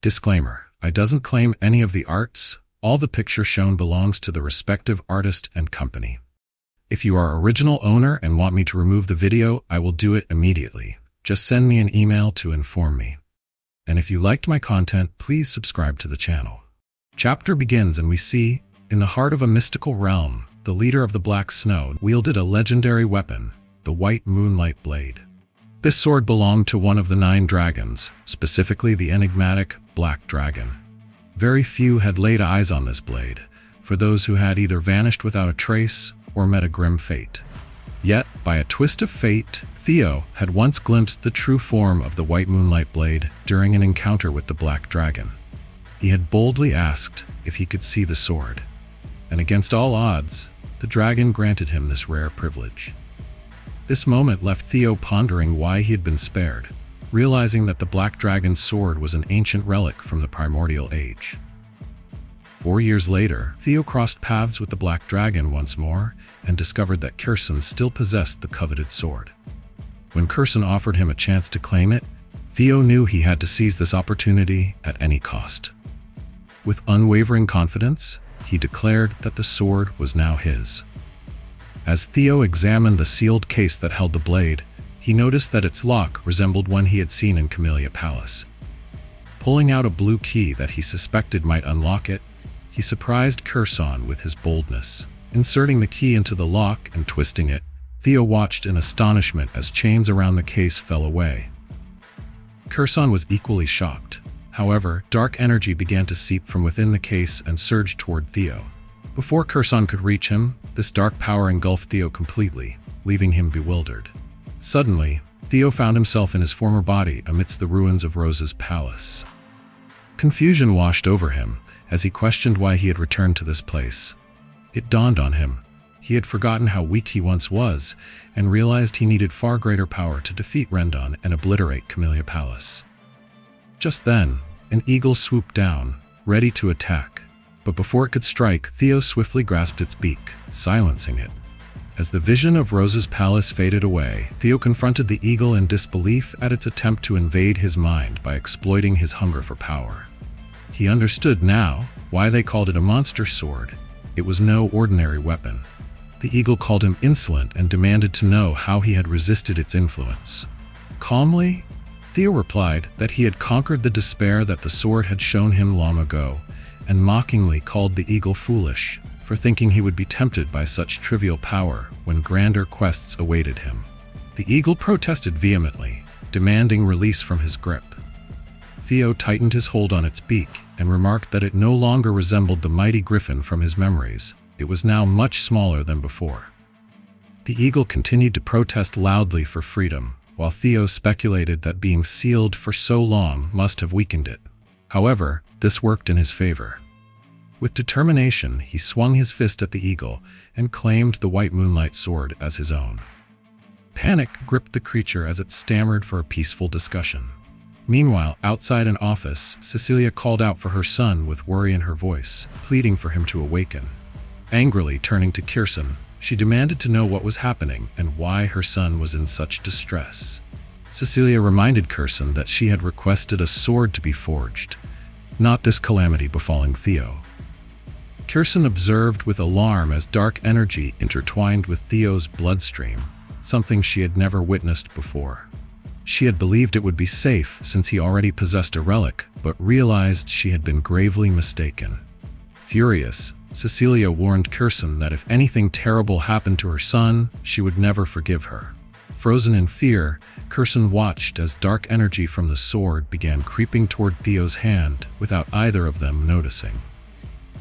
Disclaimer: I doesn't claim any of the arts. All the picture shown belongs to the respective artist and company. If you are original owner and want me to remove the video, I will do it immediately. Just send me an email to inform me. And if you liked my content, please subscribe to the channel. Chapter begins and we see, in the heart of a mystical realm, the leader of the Black Snow wielded a legendary weapon, the White Moonlight Blade. This sword belonged to one of the 9 dragons, specifically the enigmatic Black Dragon. Very few had laid eyes on this blade, for those who had either vanished without a trace or met a grim fate. Yet, by a twist of fate, Theo had once glimpsed the true form of the White Moonlight Blade during an encounter with the Black Dragon. He had boldly asked if he could see the sword, and against all odds, the dragon granted him this rare privilege. This moment left Theo pondering why he had been spared, realizing that the Black Dragon's sword was an ancient relic from the primordial age. 4 years later, Theo crossed paths with the Black Dragon once more and discovered that Kherson still possessed the coveted sword. When Kherson offered him a chance to claim it, Theo knew he had to seize this opportunity at any cost. With unwavering confidence, he declared that the sword was now his. As Theo examined the sealed case that held the blade, he noticed that its lock resembled one he had seen in Camellia Palace. Pulling out a blue key that he suspected might unlock it, he surprised Kherson with his boldness. Inserting the key into the lock and twisting it, Theo watched in astonishment as chains around the case fell away. Kherson was equally shocked. However, dark energy began to seep from within the case and surge toward Theo. Before Kherson could reach him, this dark power engulfed Theo completely, leaving him bewildered. Suddenly, Theo found himself in his former body amidst the ruins of Rose's palace. Confusion washed over him as he questioned why he had returned to this place. It dawned on him. He had forgotten how weak he once was and realized he needed far greater power to defeat Rendon and obliterate Camellia Palace. Just then, an eagle swooped down, ready to attack. But before it could strike, Theo swiftly grasped its beak, silencing it. As the vision of Rose's palace faded away, Theo confronted the eagle in disbelief at its attempt to invade his mind by exploiting his hunger for power. He understood now why they called it a monster sword. It was no ordinary weapon. The eagle called him insolent and demanded to know how he had resisted its influence. Calmly, Theo replied that he had conquered the despair that the sword had shown him long ago, and mockingly called the eagle foolish for thinking he would be tempted by such trivial power when grander quests awaited him. The eagle protested vehemently, demanding release from his grip. Theo tightened his hold on its beak and remarked that it no longer resembled the mighty griffin from his memories. It was now much smaller than before. The eagle continued to protest loudly for freedom, while Theo speculated that being sealed for so long must have weakened it. However, this worked in his favor. With determination, he swung his fist at the eagle and claimed the White Moonlight Sword as his own. Panic gripped the creature as it stammered for a peaceful discussion. Meanwhile, outside an office, Cecilia called out for her son with worry in her voice, pleading for him to awaken. Angrily turning to Kherson, she demanded to know what was happening and why her son was in such distress. Cecilia reminded Kherson that she had requested a sword to be forged, not this calamity befalling Theo. Kherson observed with alarm as dark energy intertwined with Theo's bloodstream, something she had never witnessed before. She had believed it would be safe since he already possessed a relic, but realized she had been gravely mistaken. Furious, Cecilia warned Kherson that if anything terrible happened to her son, she would never forgive her. Frozen in fear, Kherson watched as dark energy from the sword began creeping toward Theo's hand without either of them noticing.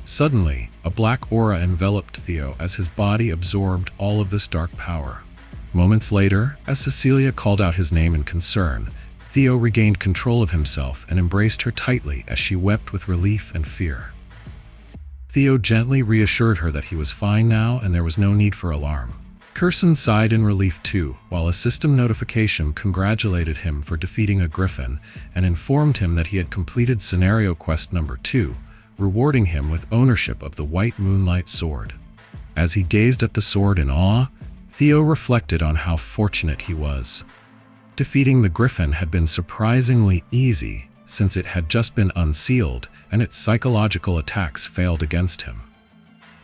Suddenly, a black aura enveloped Theo as his body absorbed all of this dark power. Moments later, as Cecilia called out his name in concern, Theo regained control of himself and embraced her tightly as she wept with relief and fear. Theo gently reassured her that he was fine now and there was no need for alarm. Kherson sighed in relief too, while a system notification congratulated him for defeating a griffin and informed him that he had completed scenario quest number 2, rewarding him with ownership of the White Moonlight Sword. As he gazed at the sword in awe, Theo reflected on how fortunate he was. Defeating the griffin had been surprisingly easy, since it had just been unsealed and its psychological attacks failed against him.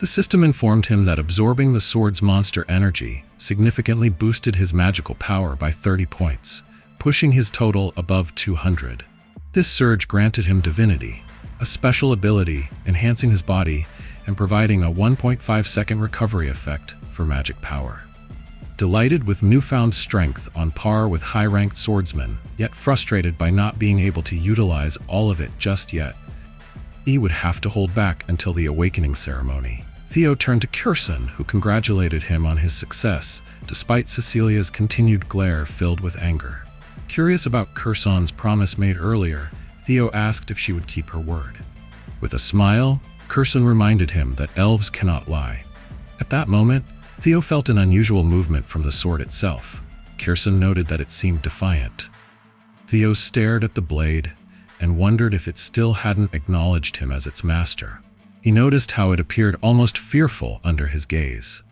The system informed him that absorbing the sword's monster energy significantly boosted his magical power by 30 points, pushing his total above 200. This surge granted him divinity, a special ability enhancing his body and providing a 1.5-second recovery effect for magic power. Delighted with newfound strength on par with high-ranked swordsmen, yet frustrated by not being able to utilize all of it just yet, he would have to hold back until the awakening ceremony. Theo turned to Kherson, who congratulated him on his success, despite Cecilia's continued glare filled with anger. Curious about Kherson's promise made earlier, Theo asked if she would keep her word. With a smile, Kherson reminded him that elves cannot lie. At that moment, Theo felt an unusual movement from the sword itself. Kherson noted that it seemed defiant. Theo stared at the blade and wondered if it still hadn't acknowledged him as its master. He noticed how it appeared almost fearful under his gaze.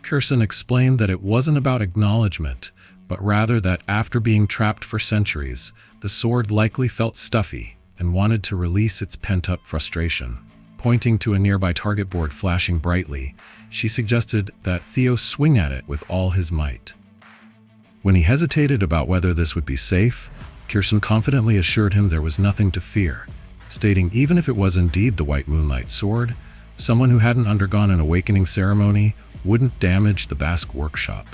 Kherson explained that it wasn't about acknowledgement, but rather that after being trapped for centuries, the sword likely felt stuffy and wanted to release its pent-up frustration. Pointing to a nearby target board flashing brightly, she suggested that Theo swing at it with all his might. When he hesitated about whether this would be safe, Kherson confidently assured him there was nothing to fear, stating even if it was indeed the White Moonlight sword, someone who hadn't undergone an awakening ceremony wouldn't damage the Basque workshop.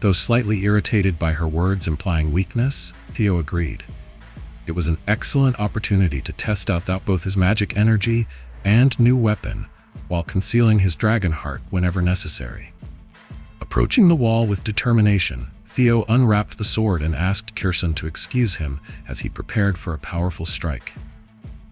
Though slightly irritated by her words implying weakness, Theo agreed. It was an excellent opportunity to test out both his magic energy and new weapon, while concealing his dragon heart whenever necessary. Approaching the wall with determination, Theo unwrapped the sword and asked Kherson to excuse him as he prepared for a powerful strike.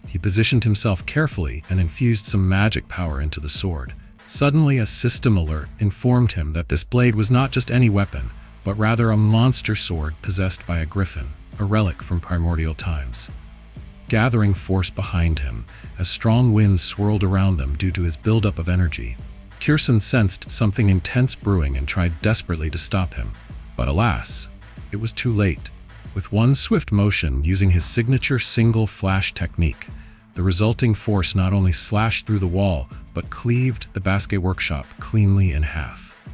He positioned himself carefully and infused some magic power into the sword. Suddenly, a system alert informed him that this blade was not just any weapon, but rather a monster sword possessed by a griffin, a relic from primordial times. Gathering force behind him, as strong winds swirled around them due to his buildup of energy, Kherson sensed something intense brewing and tried desperately to stop him. But alas, it was too late. With one swift motion using his signature single flash technique, the resulting force not only slashed through the wall, but cleaved the Basque workshop cleanly in half.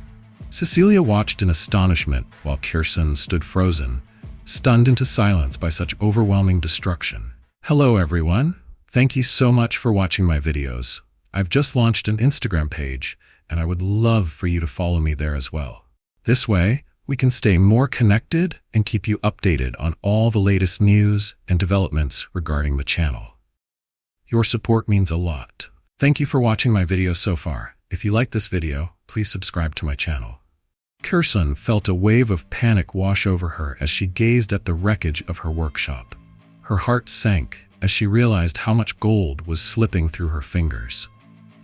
Cecilia watched in astonishment while Kherson stood frozen, stunned into silence by such overwhelming destruction. Hello everyone, thank you so much for watching my videos. I've just launched an Instagram page, and I would love for you to follow me there as well. This way, we can stay more connected and keep you updated on all the latest news and developments regarding the channel. Your support means a lot. Thank you for watching my video so far. If you like this video, please subscribe to my channel. Kherson felt a wave of panic wash over her as she gazed at the wreckage of her workshop. Her heart sank as she realized how much gold was slipping through her fingers.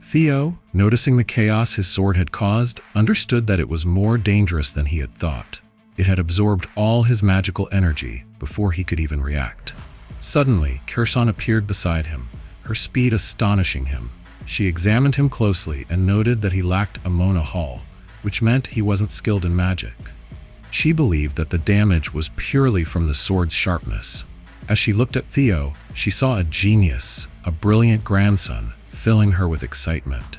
Theo, noticing the chaos his sword had caused, understood that it was more dangerous than he had thought. It had absorbed all his magical energy before he could even react. Suddenly, Kherson appeared beside him, her speed astonishing him. She examined him closely and noted that he lacked a Mona Hall, which meant he wasn't skilled in magic. She believed that the damage was purely from the sword's sharpness. As she looked at Theo, she saw a genius, a brilliant grandson, filling her with excitement.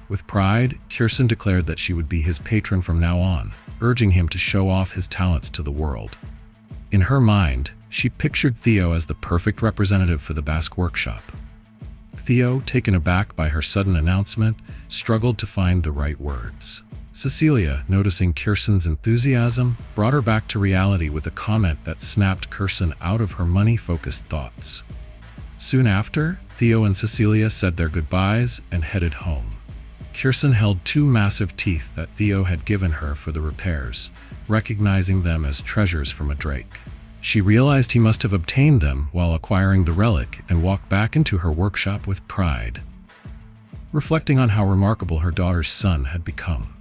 With pride, Kherson declared that she would be his patron from now on, urging him to show off his talents to the world. In her mind, she pictured Theo as the perfect representative for the Basque workshop. Theo, taken aback by her sudden announcement, struggled to find the right words. Cecilia, noticing Kherson's enthusiasm, brought her back to reality with a comment that snapped Kherson out of her money-focused thoughts. Soon after, Theo and Cecilia said their goodbyes and headed home. Kherson held two massive teeth that Theo had given her for the repairs, recognizing them as treasures from a drake. She realized he must have obtained them while acquiring the relic and walked back into her workshop with pride, reflecting on how remarkable her daughter's son had become.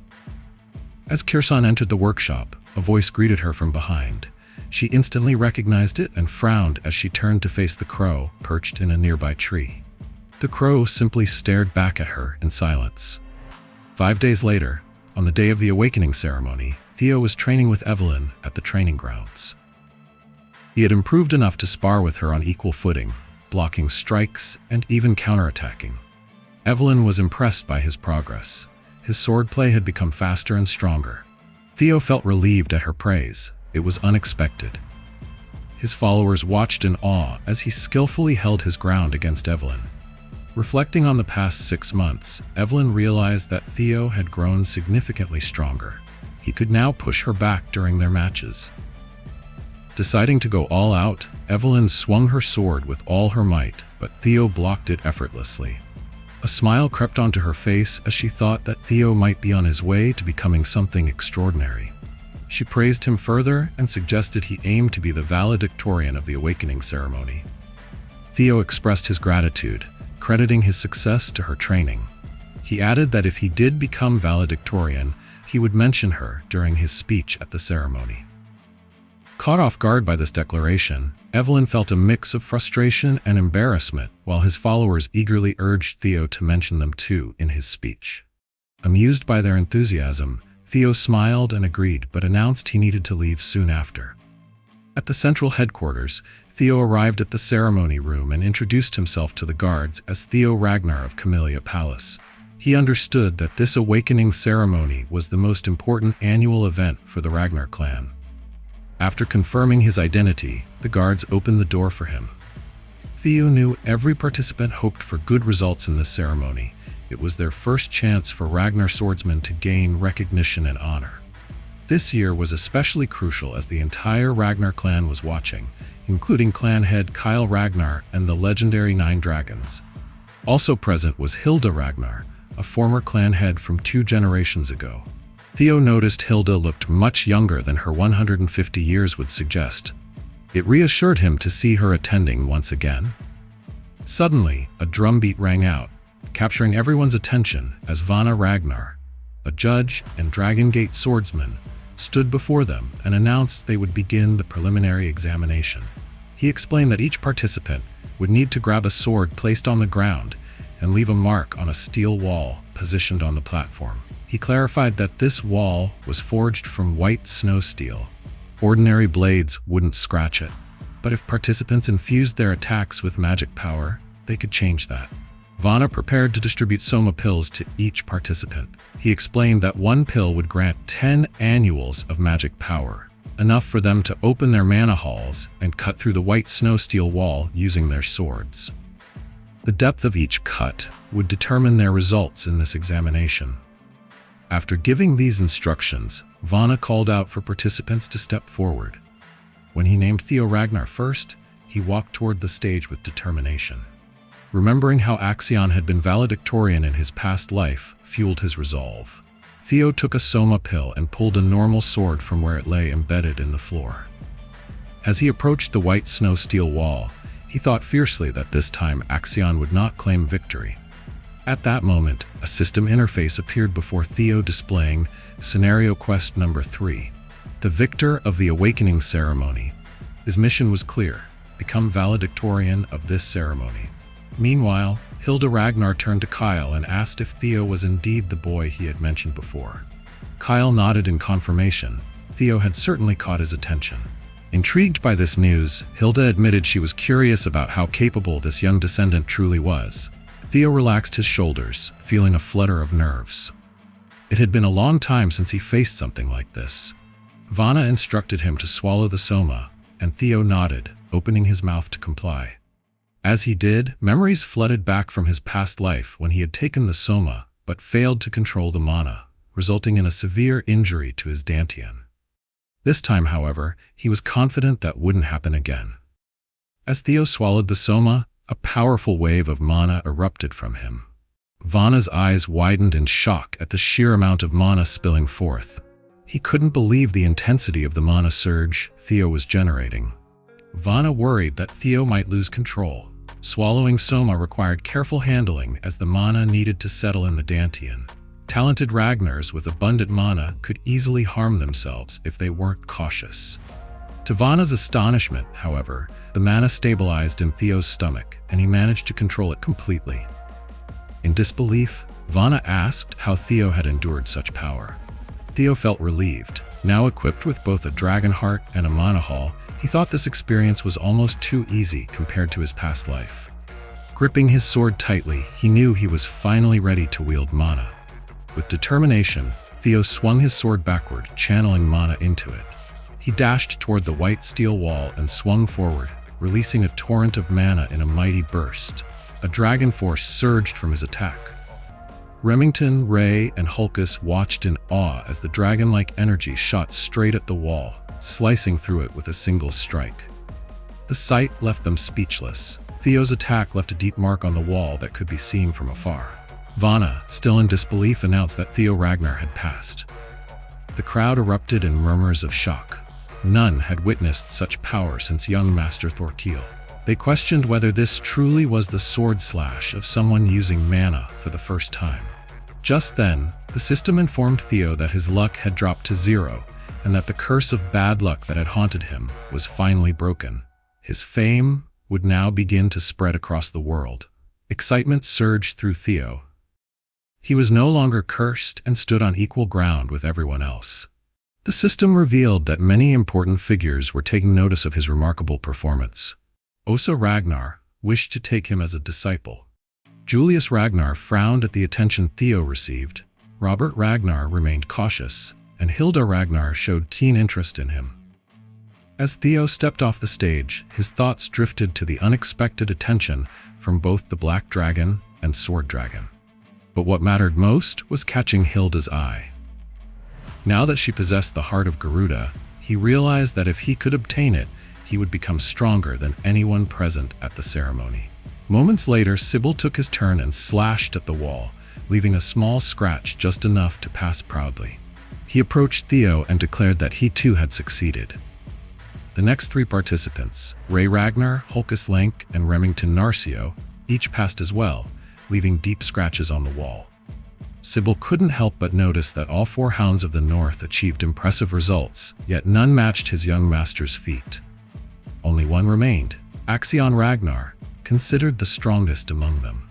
As Kherson entered the workshop, a voice greeted her from behind. She instantly recognized it and frowned as she turned to face the crow perched in a nearby tree. The crow simply stared back at her in silence. 5 days later, on the day of the awakening ceremony, Theo was training with Evelyn at the training grounds. He had improved enough to spar with her on equal footing, blocking strikes and even counterattacking. Evelyn was impressed by his progress. His swordplay had become faster and stronger. Theo felt relieved at her praise. It was unexpected. His followers watched in awe as he skillfully held his ground against Evelyn. Reflecting on the past 6 months, Evelyn realized that Theo had grown significantly stronger. He could now push her back during their matches. Deciding to go all out, Evelyn swung her sword with all her might, but Theo blocked it effortlessly. A smile crept onto her face as she thought that Theo might be on his way to becoming something extraordinary. She praised him further and suggested he aim to be the valedictorian of the awakening ceremony. Theo expressed his gratitude, crediting his success to her training. He added that if he did become valedictorian, he would mention her during his speech at the ceremony. Caught off guard by this declaration, Evelyn felt a mix of frustration and embarrassment while his followers eagerly urged Theo to mention them too in his speech. Amused by their enthusiasm, Theo smiled and agreed but announced he needed to leave soon after. At the central headquarters, Theo arrived at the ceremony room and introduced himself to the guards as Theo Ragnar of Camellia Palace. He understood that this awakening ceremony was the most important annual event for the Ragnar clan. After confirming his identity, the guards opened the door for him. Theo knew every participant hoped for good results in this ceremony. It was their first chance for Ragnar swordsmen to gain recognition and honor. This year was especially crucial as the entire Ragnar clan was watching, including clan head Kyle Ragnar and the legendary 9 dragons. Also present was Hilda Ragnar, a former clan head from 2 generations ago. Theo noticed Hilda looked much younger than her 150 years would suggest. It reassured him to see her attending once again. Suddenly, a drumbeat rang out, capturing everyone's attention as Vana Ragnar, a judge and Dragon Gate swordsman, stood before them and announced they would begin the preliminary examination. He explained that each participant would need to grab a sword placed on the ground and leave a mark on a steel wall positioned on the platform. He clarified that this wall was forged from white snow steel. Ordinary blades wouldn't scratch it, but if participants infused their attacks with magic power, they could change that. Vana prepared to distribute Soma pills to each participant. He explained that 1 pill would grant 10 annuals of magic power, enough for them to open their mana halls and cut through the white snow steel wall using their swords. The depth of each cut would determine their results in this examination. After giving these instructions, Vana called out for participants to step forward. When he named Theo Ragnar first, he walked toward the stage with determination. Remembering how Axion had been valedictorian in his past life fueled his resolve. Theo took a Soma pill and pulled a normal sword from where it lay embedded in the floor. As he approached the white snow steel wall, he thought fiercely that this time Axion would not claim victory. At that moment, a system interface appeared before Theo displaying Scenario Quest Number 3, the victor of the awakening ceremony. His mission was clear: become valedictorian of this ceremony. Meanwhile, Hilda Ragnar turned to Kyle and asked if Theo was indeed the boy he had mentioned before. Kyle nodded in confirmation. Theo had certainly caught his attention. Intrigued by this news, Hilda admitted she was curious about how capable this young descendant truly was. Theo relaxed his shoulders, feeling a flutter of nerves. It had been a long time since he faced something like this. Vana instructed him to swallow the Soma, and Theo nodded, opening his mouth to comply. As he did, memories flooded back from his past life when he had taken the Soma, but failed to control the mana, resulting in a severe injury to his dantian. This time, however, he was confident that wouldn't happen again. As Theo swallowed the Soma, a powerful wave of mana erupted from him. Vana's eyes widened in shock at the sheer amount of mana spilling forth. He couldn't believe the intensity of the mana surge Theo was generating. Vana worried that Theo might lose control. Swallowing Soma required careful handling as the mana needed to settle in the dantian. Talented Ragnars with abundant mana could easily harm themselves if they weren't cautious. To Vana's astonishment, however, the mana stabilized in Theo's stomach, and he managed to control it completely. In disbelief, Vana asked how Theo had endured such power. Theo felt relieved. Now equipped with both a dragon heart and a mana hall, He thought this experience was almost too easy compared to his past life. Gripping his sword tightly, he knew he was finally ready to wield mana. With determination, Theo swung his sword backward, channeling mana into it. He dashed toward the white steel wall and swung forward, releasing a torrent of mana in a mighty burst. A dragon force surged from his attack. Remington, Ray, and Hulkus watched in awe as the dragon-like energy shot straight at the wall, slicing through it with a single strike. The sight left them speechless. Theo's attack left a deep mark on the wall that could be seen from afar. Vana, still in disbelief, announced that Theo Ragnar had passed. The crowd erupted in murmurs of shock. None had witnessed such power since young Master Thorkiel. They questioned whether this truly was the sword slash of someone using mana for the first time. Just then, the system informed Theo that his luck had dropped to 0, and that the curse of bad luck that had haunted him was finally broken. His fame would now begin to spread across the world. Excitement surged through Theo. He was no longer cursed and stood on equal ground with everyone else. The system revealed that many important figures were taking notice of his remarkable performance. Osa Ragnar wished to take him as a disciple. Julius Ragnar frowned at the attention Theo received. Robert Ragnar remained cautious, and Hilda Ragnar showed keen interest in him. As Theo stepped off the stage, his thoughts drifted to the unexpected attention from both the Black Dragon and Sword Dragon. But what mattered most was catching Hilda's eye. Now that she possessed the heart of Garuda, he realized that if he could obtain it, he would become stronger than anyone present at the ceremony. Moments later, Sybil took his turn and slashed at the wall, leaving a small scratch just enough to pass proudly. He approached Theo and declared that he too had succeeded. The next 3 participants, Ray Ragnar, Hulkus Lenk, and Remington Narcio, each passed as well, leaving deep scratches on the wall. Sybil couldn't help but notice that all 4 Hounds of the North achieved impressive results, yet none matched his young master's feat. Only one remained, Axion Ragnar, considered the strongest among them.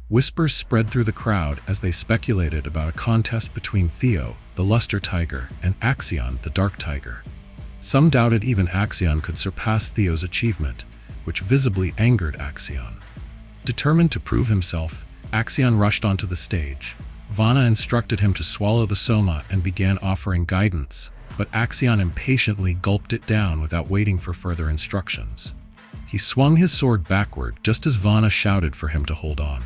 Whispers spread through the crowd as they speculated about a contest between Theo, the Luster Tiger, and Axion, the Dark Tiger. Some doubted even Axion could surpass Theo's achievement, which visibly angered Axion. Determined to prove himself, Axion rushed onto the stage. Vana instructed him to swallow the soma and began offering guidance, but Axion impatiently gulped it down without waiting for further instructions. He swung his sword backward just as Vana shouted for him to hold on.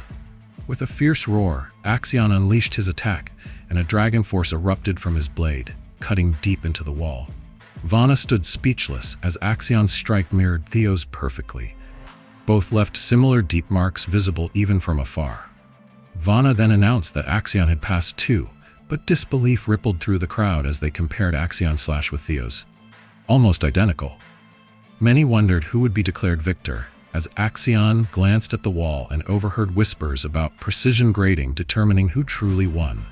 With a fierce roar, Axion unleashed his attack, and a dragon force erupted from his blade, cutting deep into the wall. Vana stood speechless as Axion's strike mirrored Theo's perfectly. Both left similar deep marks visible even from afar. Vana then announced that Axion had passed too, but disbelief rippled through the crowd as they compared Axion's slash with Theo's. Almost identical. Many wondered who would be declared victor, as Axion glanced at the wall and overheard whispers about precision grading determining who truly won.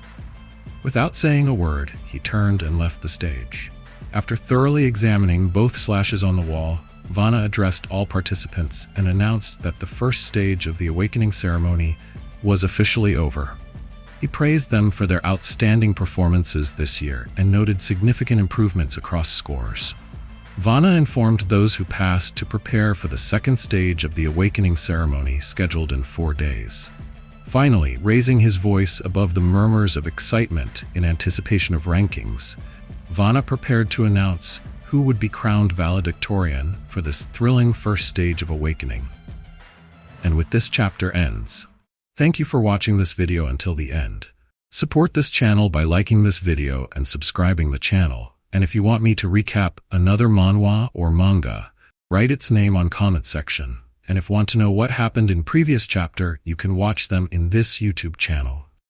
Without saying a word, he turned and left the stage. After thoroughly examining both slashes on the wall, Vana addressed all participants and announced that the first stage of the awakening ceremony was officially over. He praised them for their outstanding performances this year and noted significant improvements across scores. Vana informed those who passed to prepare for the second stage of the awakening ceremony scheduled in 4 days. Finally, raising his voice above the murmurs of excitement in anticipation of rankings, Vana prepared to announce who would be crowned valedictorian for this thrilling first stage of awakening. And with this chapter ends. Thank you for watching this video until the end. Support this channel by liking this video and subscribing the channel. And if you want me to recap another manhwa or manga, write its name on comment section. And if want to know what happened in previous chapter, you can watch them in this YouTube channel.